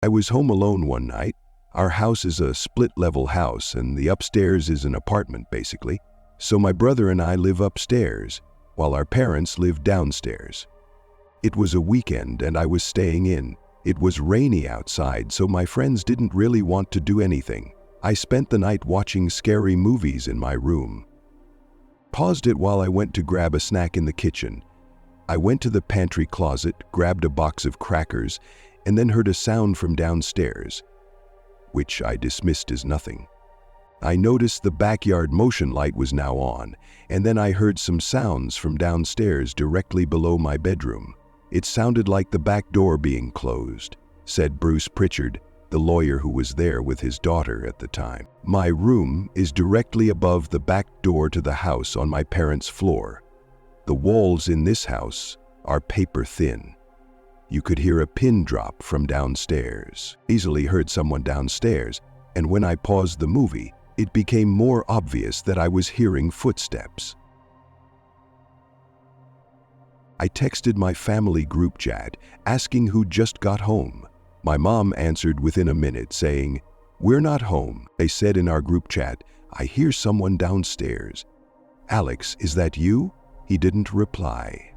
I was home alone one night. Our house is a split-level house, and the upstairs is an apartment, basically. So my brother and I live upstairs, while our parents live downstairs. It was a weekend, and I was staying in. It was rainy outside, so my friends didn't really want to do anything. I spent the night watching scary movies in my room. Paused it while I went to grab a snack in the kitchen. I went to the pantry closet, grabbed a box of crackers, and then heard a sound from downstairs, which I dismissed as nothing. I noticed the backyard motion light was now on, and then I heard some sounds from downstairs directly below my bedroom. It sounded like the back door being closed, said Bruce Pritchard, the lawyer who was there with his daughter at the time. My room is directly above the back door to the house on my parents' floor. The walls in this house are paper thin. You could hear a pin drop from downstairs. Easily heard someone downstairs, and when I paused the movie, it became more obvious that I was hearing footsteps. I texted my family group chat, asking who just got home. My mom answered within a minute, saying, "We're not home." They said in our group chat, "I hear someone downstairs." "Alex, is that you?" He didn't reply.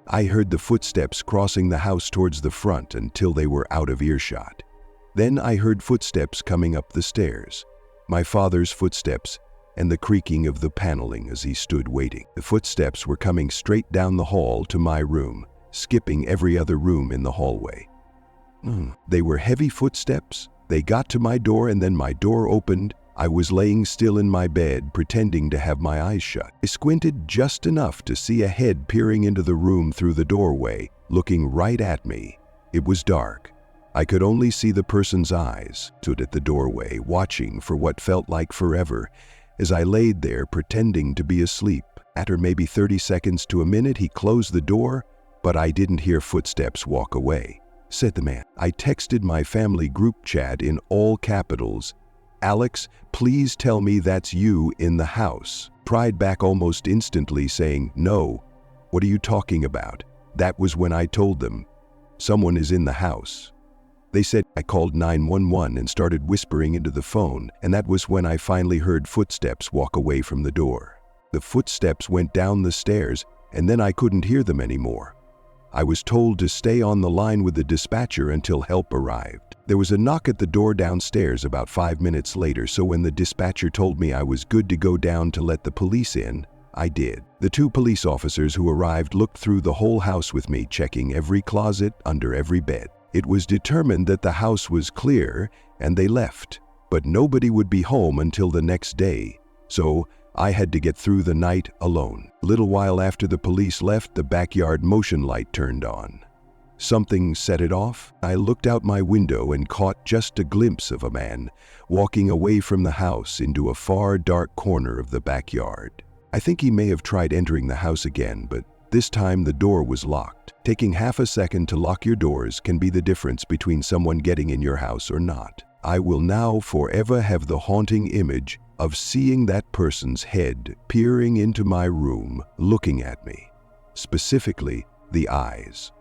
I heard the footsteps crossing the house towards the front until they were out of earshot. Then I heard footsteps coming up the stairs. My father's footsteps and the creaking of the paneling as he stood waiting. The footsteps were coming straight down the hall to my room, skipping every other room in the hallway. They were heavy footsteps. They got to my door, and then my door opened. I was laying still in my bed, pretending to have my eyes shut. I squinted just enough to see a head peering into the room through the doorway, looking right at me. It was dark. I could only see the person's eyes. Stood at the doorway, watching for what felt like forever, as I laid there pretending to be asleep. After maybe 30 seconds to a minute, he closed the door, but I didn't hear footsteps walk away, said the man. I texted my family group chat in all capitals, "Alex, please tell me that's you in the house." Tried back almost instantly, saying, "No, what are you talking about?" That was when I told them, "Someone is in the house." They said. I called 911 and started whispering into the phone, and that was when I finally heard footsteps walk away from the door. The footsteps went down the stairs, and then I couldn't hear them anymore. I was told to stay on the line with the dispatcher until help arrived. There was a knock at the door downstairs about 5 minutes later, so when the dispatcher told me I was good to go down to let the police in, I did. The 2 police officers who arrived looked through the whole house with me, checking every closet, under every bed. It was determined that the house was clear, and they left, but nobody would be home until the next day, so I had to get through the night alone. A little while after the police left, the backyard motion light turned on. Something set it off. I looked out my window and caught just a glimpse of a man walking away from the house into a far dark corner of the backyard. I think he may have tried entering the house again, but this time the door was locked. Taking half a second to lock your doors can be the difference between someone getting in your house or not. I will now forever have the haunting image of seeing that person's head peering into my room, looking at me, specifically the eyes.